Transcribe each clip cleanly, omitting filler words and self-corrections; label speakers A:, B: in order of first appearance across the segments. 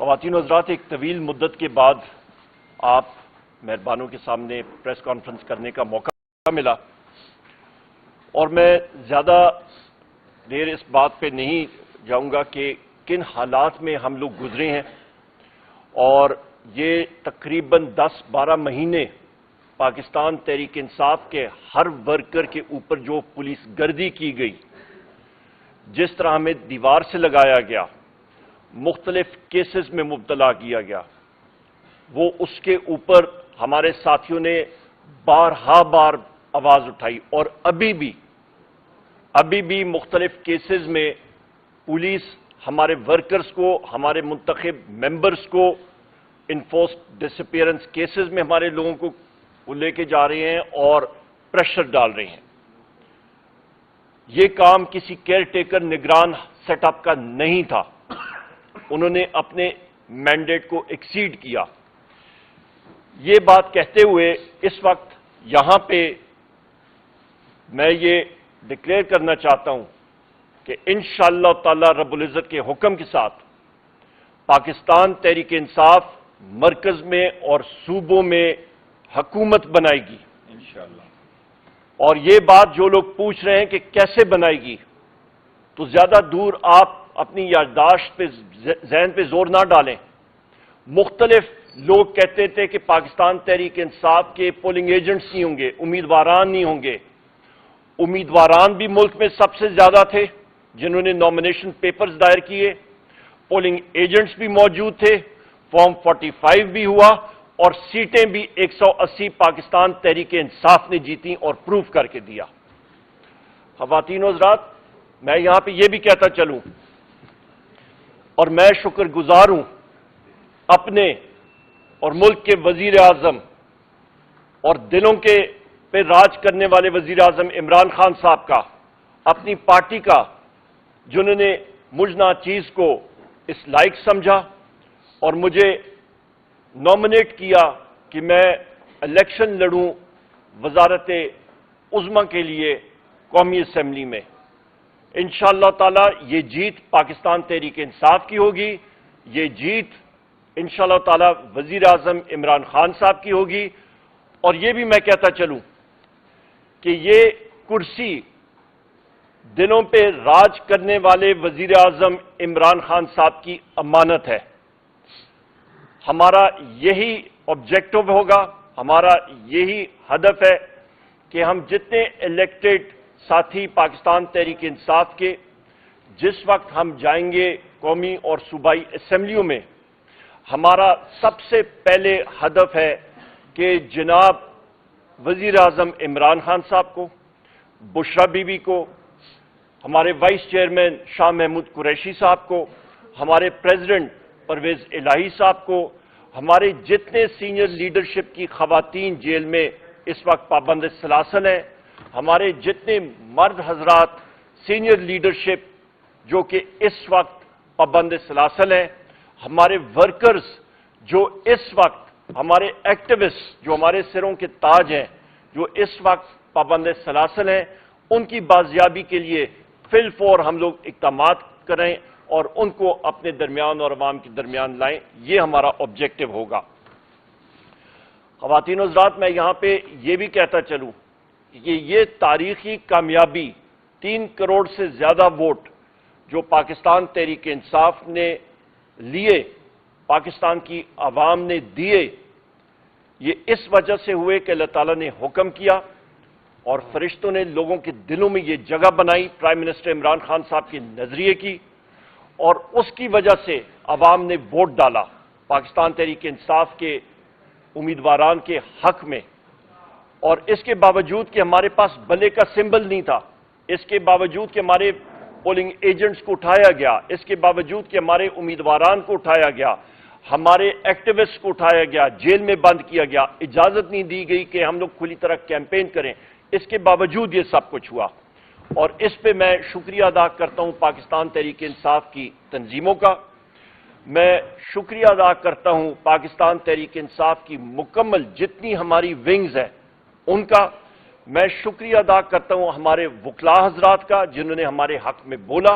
A: خواتین و حضرات، ایک طویل مدت کے بعد آپ مہربانوں کے سامنے پریس کانفرنس کرنے کا موقع ملا، اور میں زیادہ دیر اس بات پہ نہیں جاؤں گا کہ کن حالات میں ہم لوگ گزرے ہیں، اور یہ تقریباً 10-12 مہینے پاکستان تحریک انصاف کے ہر ورکر کے اوپر جو پولیس گردی کی گئی، جس طرح ہمیں دیوار سے لگایا گیا، مختلف کیسز میں مبتلا کیا گیا، وہ اس کے اوپر ہمارے ساتھیوں نے بار آواز اٹھائی، اور ابھی بھی مختلف کیسز میں پولیس ہمارے ورکرز کو، ہمارے منتخب ممبرز کو انفورسڈ ڈس اپیئرنس کیسز میں ہمارے لوگوں کو لے کے جا رہے ہیں اور پریشر ڈال رہے ہیں۔ یہ کام کسی کیئر ٹیکر نگران سیٹ اپ کا نہیں تھا، انہوں نے اپنے مینڈیٹ کو ایکسیڈ کیا۔ یہ بات کہتے ہوئے اس وقت یہاں پہ میں یہ ڈکلیئر کرنا چاہتا ہوں کہ انشاءاللہ تعالی رب العزت کے حکم کے ساتھ پاکستان تحریک انصاف مرکز میں اور صوبوں میں حکومت بنائے گی انشاءاللہ۔ اور یہ بات جو لوگ پوچھ رہے ہیں کہ کیسے بنائے گی، تو زیادہ دور آپ اپنی یادداشت پہ ذہن پہ زور نہ ڈالیں۔ مختلف لوگ کہتے تھے کہ پاکستان تحریک انصاف کے پولنگ ایجنٹس نہیں ہوں گے، امیدواران نہیں ہوں گے۔ امیدواران بھی ملک میں سب سے زیادہ تھے جنہوں نے نامینیشن پیپرز دائر کیے، پولنگ ایجنٹس بھی موجود تھے، فارم 45 بھی ہوا، اور سیٹیں بھی 180 پاکستان تحریک انصاف نے جیتی اور پروف کر کے دیا۔ خواتین و حضرات، میں یہاں پہ یہ بھی کہتا چلوں، اور میں شکر گزار ہوں اپنے اور ملک کے وزیر اعظم اور دلوں کے پہ راج کرنے والے وزیر اعظم عمران خان صاحب کا، اپنی پارٹی کا، جنہوں نے مجھ ناچیز کو اس لائق سمجھا اور مجھے نامنیٹ کیا کہ میں الیکشن لڑوں وزارت عظمیٰ کے لیے قومی اسمبلی میں۔ انشاءاللہ تعالی یہ جیت پاکستان تحریک انصاف کی ہوگی، یہ جیت انشاءاللہ تعالی وزیر اعظم عمران خان صاحب کی ہوگی، اور یہ بھی میں کہتا چلوں کہ یہ کرسی دلوں پہ راج کرنے والے وزیر اعظم عمران خان صاحب کی امانت ہے۔ ہمارا یہی آبجیکٹو ہوگا، ہمارا یہی ہدف ہے کہ ہم جتنے الیکٹڈ ساتھی پاکستان تحریک انصاف کے، جس وقت ہم جائیں گے قومی اور صوبائی اسمبلیوں میں، ہمارا سب سے پہلے ہدف ہے کہ جناب وزیر اعظم عمران خان صاحب کو، بشرا بی بی کو، ہمارے وائس چیئرمین شاہ محمود قریشی صاحب کو، ہمارے پریزیڈنٹ پرویز الہی صاحب کو، ہمارے جتنے سینئر لیڈرشپ کی خواتین جیل میں اس وقت پابند سلاسل ہیں، ہمارے جتنے مرد حضرات سینئر لیڈرشپ جو کہ اس وقت پابند سلاسل ہیں، ہمارے ورکرز جو اس وقت، ہمارے ایکٹیوسٹ جو ہمارے سروں کے تاج ہیں، جو اس وقت پابند سلاسل ہیں، ان کی بازیابی کے لیے فی الفور ہم لوگ اقدامات کریں اور ان کو اپنے درمیان اور عوام کے درمیان لائیں، یہ ہمارا آبجیکٹو ہوگا۔ خواتین و حضرات، میں یہاں پہ یہ بھی کہتا چلوں کہ یہ تاریخی کامیابی، 3 کروڑ سے زیادہ ووٹ جو پاکستان تحریک انصاف نے لیے، پاکستان کی عوام نے دیے، یہ اس وجہ سے ہوئے کہ اللہ تعالیٰ نے حکم کیا اور فرشتوں نے لوگوں کے دلوں میں یہ جگہ بنائی پرائم منسٹر عمران خان صاحب کے نظریے کی، اور اس کی وجہ سے عوام نے ووٹ ڈالا پاکستان تحریک انصاف کے امیدواران کے حق میں۔ اور اس کے باوجود کہ ہمارے پاس بلے کا سمبل نہیں تھا، اس کے باوجود کہ ہمارے پولنگ ایجنٹس کو اٹھایا گیا، اس کے باوجود کہ ہمارے امیدواران کو اٹھایا گیا، ہمارے ایکٹیوسٹ کو اٹھایا گیا، جیل میں بند کیا گیا، اجازت نہیں دی گئی کہ ہم لوگ کھلی طرح کیمپین کریں، اس کے باوجود یہ سب کچھ ہوا۔ اور اس پہ میں شکریہ ادا کرتا ہوں پاکستان تحریک انصاف کی تنظیموں کا، میں شکریہ ادا کرتا ہوں پاکستان تحریک انصاف کی مکمل جتنی ہماری ونگز ہیں ان کا، میں شکریہ ادا کرتا ہوں ہمارے وکلاء حضرات کا جنہوں نے ہمارے حق میں بولا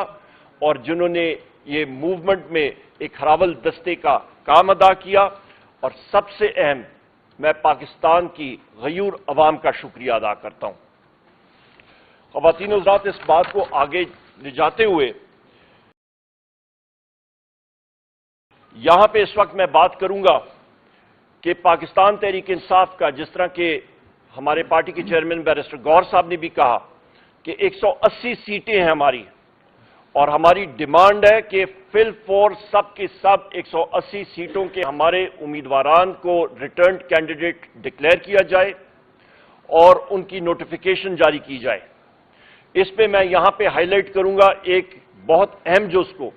A: اور جنہوں نے یہ موومنٹ میں ایک ہراول دستے کا کام ادا کیا، اور سب سے اہم میں پاکستان کی غیور عوام کا شکریہ ادا کرتا ہوں۔ خواتین و حضرات، اس بات کو آگے لے جاتے ہوئے یہاں پہ اس وقت میں بات کروں گا کہ پاکستان تحریک انصاف کا، جس طرح کہ ہمارے پارٹی کے چیئرمین بیرسٹر گور صاحب نے بھی کہا کہ 180 سیٹیں ہیں ہماری، اور ہماری ڈیمانڈ ہے کہ فی الفور سب کے سب 180 سیٹوں کے ہمارے امیدواران کو ریٹرنڈ کینڈیڈیٹ ڈکلیئر کیا جائے اور ان کی نوٹیفیکیشن جاری کی جائے۔ اس پہ میں یہاں پہ ہائی لائٹ کروں گا ایک بہت اہم جز کو،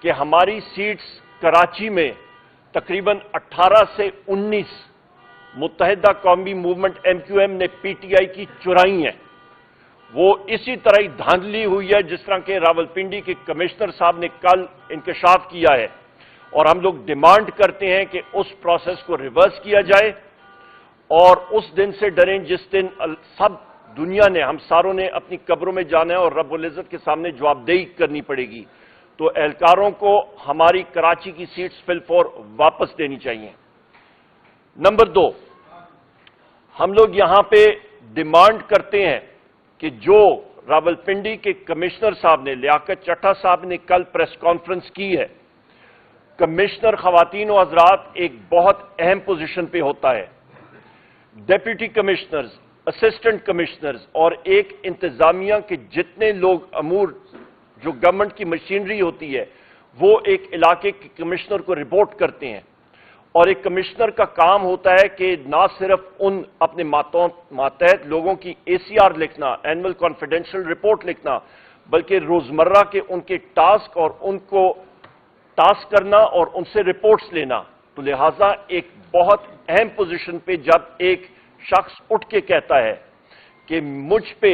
A: کہ ہماری سیٹس کراچی میں تقریباً 18 سے 19 متحدہ قومی موومنٹ MQM نے PTI کی چرائی ہیں۔ وہ اسی طرح ہی دھاندلی ہوئی ہے جس طرح کہ راولپنڈی کے کمشنر صاحب نے کل انکشاف کیا ہے، اور ہم لوگ ڈیمانڈ کرتے ہیں کہ اس پروسیس کو ریورس کیا جائے، اور اس دن سے ڈریں جس دن سب دنیا نے، ہم ساروں نے اپنی قبروں میں جانا ہے اور رب العزت کے سامنے جواب دہی کرنی پڑے گی۔ تو اہلکاروں کو ہماری کراچی کی سیٹس فی الفور واپس دینی چاہیے۔ نمبر 2، ہم لوگ یہاں پہ ڈیمانڈ کرتے ہیں کہ جو راولپنڈی کے کمشنر صاحب نے، لیاقت چٹھا صاحب نے کل پریس کانفرنس کی ہے، کمشنر خواتین و حضرات ایک بہت اہم پوزیشن پہ ہوتا ہے۔ ڈیپٹی کمشنرز، اسسٹنٹ کمشنرز اور ایک انتظامیہ کے جتنے لوگ امور جو گورنمنٹ کی مشینری ہوتی ہے، وہ ایک علاقے کے کمشنر کو رپورٹ کرتے ہیں، اور ایک کمشنر کا کام ہوتا ہے کہ نہ صرف ان اپنے ماتحت لوگوں کی ACR لکھنا، اینول کانفیڈینشیل رپورٹ لکھنا، بلکہ روزمرہ کے ان کے ٹاسک اور ان کو ٹاسک کرنا اور ان سے رپورٹس لینا۔ تو لہٰذا ایک بہت اہم پوزیشن پہ جب ایک شخص اٹھ کے کہتا ہے کہ مجھ پہ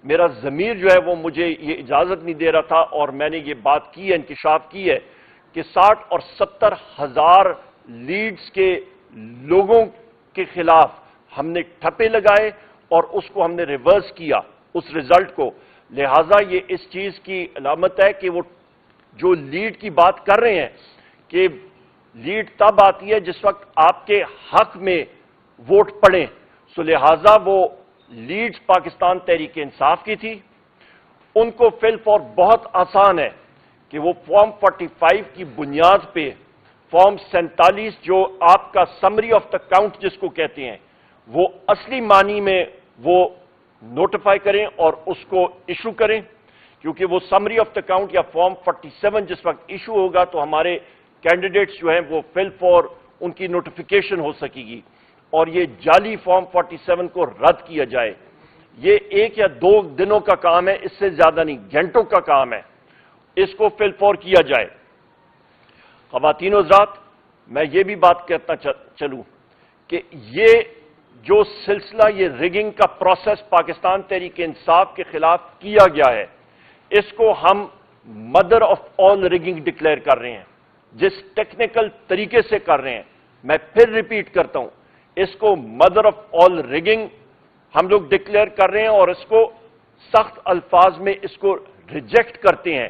A: میرا ضمیر جو ہے وہ مجھے یہ اجازت نہیں دے رہا تھا، اور میں نے یہ بات کی ہے، انکشاف کی ہے کہ 60 اور 70 ہزار لیڈز کے لوگوں کے خلاف ہم نے ٹھپے لگائے اور اس کو ہم نے ریورس کیا، اس رزلٹ کو۔ لہٰذا یہ اس چیز کی علامت ہے کہ وہ جو لیڈ کی بات کر رہے ہیں کہ لیڈ تب آتی ہے جس وقت آپ کے حق میں ووٹ پڑیں، سو لہٰذا وہ لیڈز پاکستان تحریک انصاف کی تھی۔ ان کو فی الفور بہت آسان ہے کہ وہ فارم 45 کی بنیاد پہ فارم 47 جو آپ کا سمری آف دا کاؤنٹ جس کو کہتے ہیں، وہ اصلی معنی میں وہ نوٹیفائی کریں اور اس کو ایشو کریں، کیونکہ وہ سمری آف دا کاؤنٹ یا فارم 47 جس وقت ایشو ہوگا تو ہمارے کینڈیڈیٹس جو ہیں وہ فی الفور ان کی نوٹیفیکیشن ہو سکے گی، اور یہ جعلی فارم 47 کو رد کیا جائے۔ یہ 1 یا 2 دنوں کا کام ہے، اس سے زیادہ نہیں، گھنٹوں کا کام ہے، اس کو فی الفور کیا جائے۔ خواتین و حضرات، میں یہ بھی بات کرتا چلوں کہ یہ جو سلسلہ، یہ ریگنگ کا پروسیس پاکستان تحریک انصاف کے خلاف کیا گیا ہے، اس کو ہم mother of all rigging declare کر رہے ہیں، جس ٹیکنیکل طریقے سے کر رہے ہیں۔ میں پھر ریپیٹ کرتا ہوں، اس کو مدر آف آل ریگنگ ہم لوگ ڈکلیئر کر رہے ہیں، اور اس کو سخت الفاظ میں اس کو ریجیکٹ کرتے ہیں۔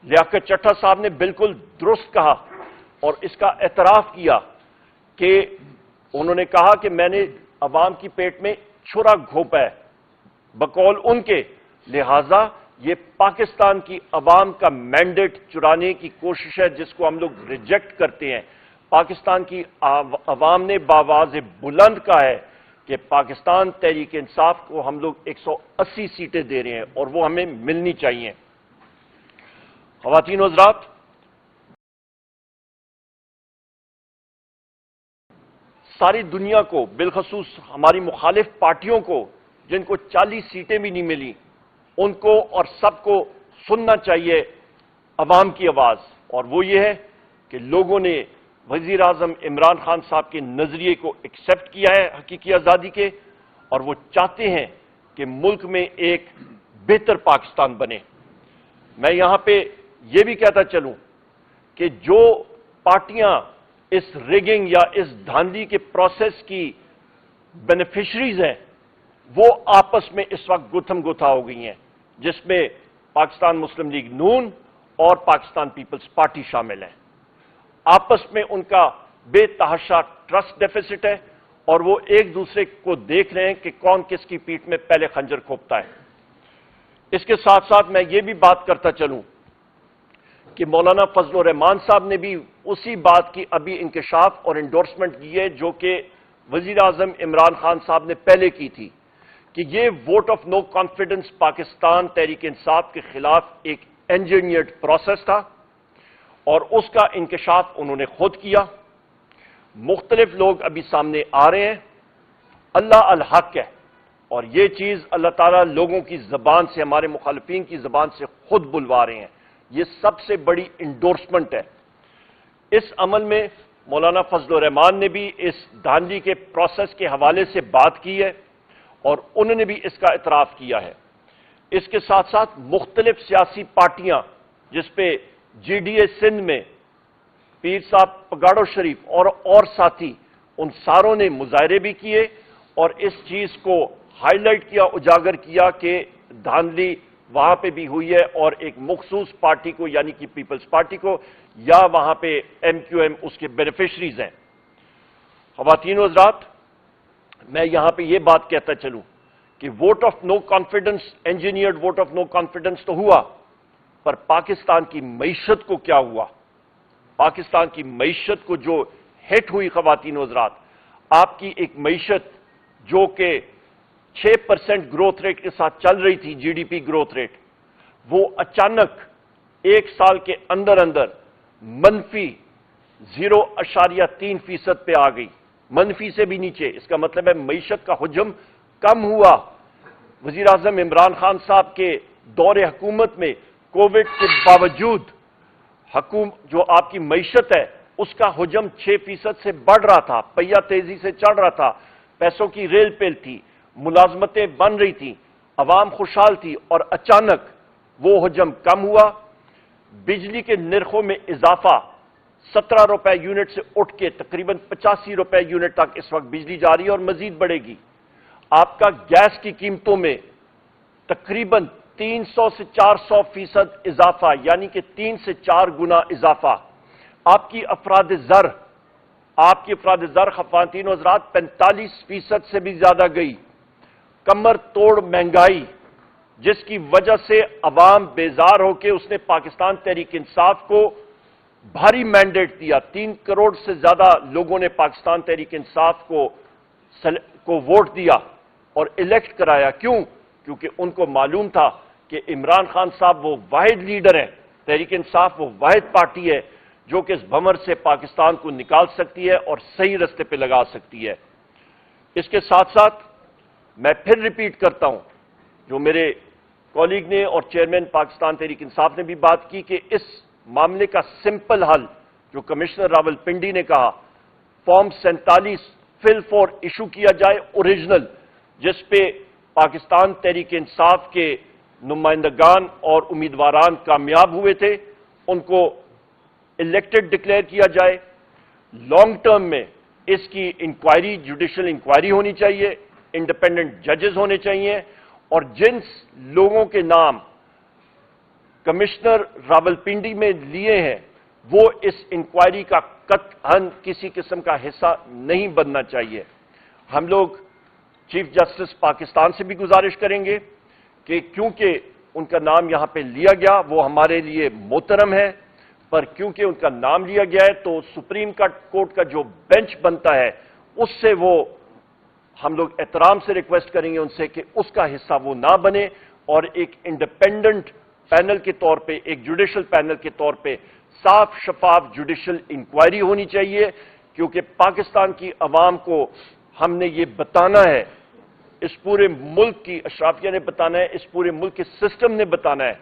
A: لیاقت چٹھا صاحب نے بالکل درست کہا اور اس کا اعتراف کیا کہ انہوں نے کہا کہ میں نے عوام کی پیٹ میں چھرا گھونپا ہے، بقول ان کے، لہذا یہ پاکستان کی عوام کا مینڈیٹ چرانے کی کوشش ہے جس کو ہم لوگ ریجیکٹ کرتے ہیں۔ پاکستان کی عوام نے بآواز بلند کہا ہے کہ پاکستان تحریک انصاف کو ہم لوگ 180 سیٹیں دے رہے ہیں اور وہ ہمیں ملنی چاہیے۔ خواتین و حضرات، ساری دنیا کو، بالخصوص ہماری مخالف پارٹیوں کو جن کو 40 سیٹیں بھی نہیں ملی، ان کو اور سب کو سننا چاہیے عوام کی آواز، اور وہ یہ ہے کہ لوگوں نے وزیر اعظم عمران خان صاحب کے نظریے کو ایکسپٹ کیا ہے حقیقی آزادی کے، اور وہ چاہتے ہیں کہ ملک میں ایک بہتر پاکستان بنے۔ میں یہاں پہ یہ بھی کہتا چلوں کہ جو پارٹیاں اس ریگنگ یا اس دھاندلی کے پروسیس کی بینیفیشریز ہیں، وہ آپس میں اس وقت گتھم گتھا ہو گئی ہیں، جس میں پاکستان مسلم لیگ نون اور پاکستان پیپلز پارٹی شامل ہیں. آپس میں ان کا بے تحاشا ٹرسٹ ڈیفیسٹ ہے اور وہ ایک دوسرے کو دیکھ رہے ہیں کہ کون کس کی پیٹھ میں پہلے خنجر کھوپتا ہے. اس کے ساتھ ساتھ میں یہ بھی بات کرتا چلوں کہ مولانا فضل الرحمان صاحب نے بھی اسی بات کی ابھی انکشاف اور انڈورسمنٹ کی ہے جو کہ وزیر اعظم عمران خان صاحب نے پہلے کی تھی کہ یہ vote of no confidence Pakistan Tehreek Insaf کے خلاف ایک انجینئرڈ پروسیس تھا اور اس کا انکشاف انہوں نے خود کیا. مختلف لوگ ابھی سامنے آ رہے ہیں. اللہ الحق ہے اور یہ چیز اللہ تعالیٰ لوگوں کی زبان سے, ہمارے مخالفین کی زبان سے خود بلوا رہے ہیں. یہ سب سے بڑی انڈورسمنٹ ہے. اس عمل میں مولانا فضل الرحمان نے بھی اس دھاندلی کے پروسیس کے حوالے سے بات کی ہے اور انہوں نے بھی اس کا اعتراف کیا ہے. اس کے ساتھ ساتھ مختلف سیاسی پارٹیاں جس پہ جی ڈی اے سندھ میں پیر صاحب پگاڑو شریف اور ساتھی, ان ساروں نے مظاہرے بھی کیے اور اس چیز کو ہائی لائٹ کیا, اجاگر کیا کہ دھاندلی وہاں پہ بھی ہوئی ہے اور ایک مخصوص پارٹی کو یعنی کہ پیپلز پارٹی کو یا وہاں پہ ایم کیو ایم اس کے بینیفیشریز ہیں. خواتین و حضرات, میں یہاں پہ یہ بات کہتا چلوں کہ vote of no confidence, engineered vote of no confidence تو ہوا, پر پاکستان کی معیشت کو کیا ہوا؟ پاکستان کی معیشت کو جو ہٹ ہوئی خواتین و حضرات, آپ کی ایک معیشت جو کہ 6% گروتھ ریٹ کے ساتھ چل رہی تھی, G D P growth rate, وہ اچانک ایک سال کے اندر اندر منفی 0.3% پہ آ گئی, منفی سے بھی نیچے. اس کا مطلب ہے معیشت کا حجم کم ہوا. وزیر اعظم عمران خان صاحب کے دور حکومت میں کووڈ کے باوجود جو آپ کی معیشت ہے اس کا حجم 6% سے بڑھ رہا تھا, پہیہ تیزی سے چڑھ رہا تھا, پیسوں کی ریل پیل تھی, ملازمتیں بن رہی تھیں, عوام خوشحال تھی, اور اچانک وہ حجم کم ہوا. بجلی کے نرخوں میں اضافہ 17 روپے یونٹ سے اٹھ کے تقریباً 85 روپے یونٹ تک اس وقت بجلی جا رہی ہے اور مزید بڑھے گی. آپ کا گیس کی قیمتوں میں تقریباً 300 سے 400% اضافہ, یعنی کہ 3 سے 4 گنا اضافہ. آپ کی افراد زر خواتین و حضرات 45% سے بھی زیادہ گئی. کمر توڑ مہنگائی جس کی وجہ سے عوام بیزار ہو کے اس نے پاکستان تحریک انصاف کو بھاری مینڈیٹ دیا. 3 کروڑ سے زیادہ لوگوں نے پاکستان تحریک انصاف کو ووٹ دیا اور الیکٹ کرایا. کیوں؟ کیونکہ ان کو معلوم تھا کہ عمران خان صاحب وہ واحد لیڈر ہیں, تحریک انصاف وہ واحد پارٹی ہے جو کہ اس بھمر سے پاکستان کو نکال سکتی ہے اور صحیح رستے پہ لگا سکتی ہے. اس کے ساتھ ساتھ میں پھر ریپیٹ کرتا ہوں جو میرے کولیگ نے اور چیئرمین پاکستان تحریک انصاف نے بھی بات کی کہ اس معاملے کا سمپل حل جو کمشنر راول پنڈی نے کہا, فارم 47 فل 4 ایشو کیا جائے اوریجنل, جس پہ پاکستان تحریک انصاف کے نمائندگان اور امیدواران کامیاب ہوئے تھے, ان کو الیکٹڈ ڈکلیئر کیا جائے. لانگ ٹرم میں اس کی انکوائری, جوڈیشل انکوائری ہونی چاہیے, انڈیپینڈنٹ ججز ہونے چاہیے, اور جن لوگوں کے نام کمشنر راولپنڈی میں لیے ہیں وہ اس انکوائری کا قطعاً کسی قسم کا حصہ نہیں بننا چاہیے. ہم لوگ چیف جسٹس پاکستان سے بھی گزارش کریں گے کہ کیونکہ ان کا نام یہاں پہ لیا گیا وہ ہمارے لیے محترم ہے, پر کیونکہ ان کا نام لیا گیا ہے تو سپریم کورٹ کا جو بینچ بنتا ہے اس سے وہ ہم لوگ احترام سے ریکویسٹ کریں گے ان سے کہ اس کا حصہ وہ نہ بنے اور ایک انڈیپینڈنٹ پینل کے طور پہ, ایک جوڈیشل پینل کے طور پہ صاف شفاف جوڈیشل انکوائری ہونی چاہیے. کیونکہ پاکستان کی عوام کو ہم نے یہ بتانا ہے, اس پورے ملک کی اشرافیہ نے بتانا ہے, اس پورے ملک کے سسٹم نے بتانا ہے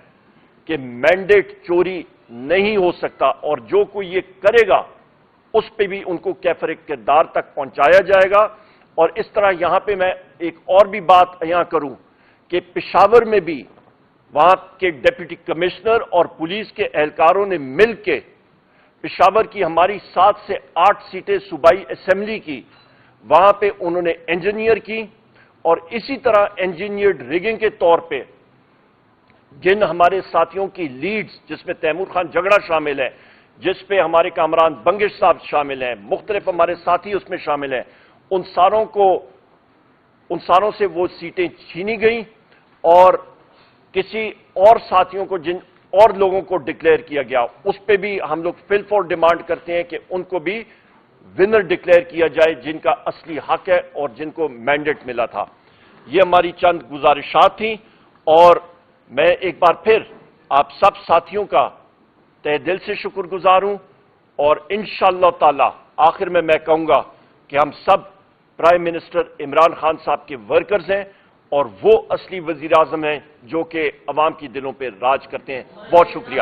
A: کہ مینڈیٹ چوری نہیں ہو سکتا, اور جو کوئی یہ کرے گا اس پہ بھی ان کو کیفر کردار تک پہنچایا جائے گا. اور اس طرح یہاں پہ میں ایک اور بھی بات یہاں کروں کہ پشاور میں بھی وہاں کے ڈپٹی کمشنر اور پولیس کے اہلکاروں نے مل کے پشاور کی ہماری 7 سے 8 سیٹیں صوبائی اسمبلی کی, وہاں پہ انہوں نے انجینئر کی, اور اسی طرح انجینئرڈ ریگنگ کے طور پہ جن ہمارے ساتھیوں کی لیڈز جس میں تیمور خان جگڑا شامل ہے، جس پہ ہمارے کامران بنگش صاحب شامل ہیں، مختلف ہمارے ساتھی اس میں شامل ہیں، ان ساروں سے وہ سیٹیں چھینی گئیں اور کسی اور ساتھیوں کو جن اور لوگوں کو ڈکلیئر کیا گیا، اس پہ بھی ہم لوگ فل فور ڈیمانڈ کرتے ہیں کہ ان کو بھی ونر ڈکلیئر کیا جائے جن کا اصلی حق ہے اور جن کو مینڈیٹ ملا تھا۔ یہ ہماری چند گزارشات تھیں اور میں ایک بار پھر آپ سب ساتھیوں کا تہ دل سے شکر گزار ہوں اور انشاءاللہ تعالی آخر میں کہوں گا کہ ہم سب پرائم منسٹر عمران خان صاحب کے ورکرز ہیں اور وہ اصلی وزیر اعظم ہیں جو کہ عوام کی دلوں پہ راج کرتے ہیں۔ بہت شکریہ۔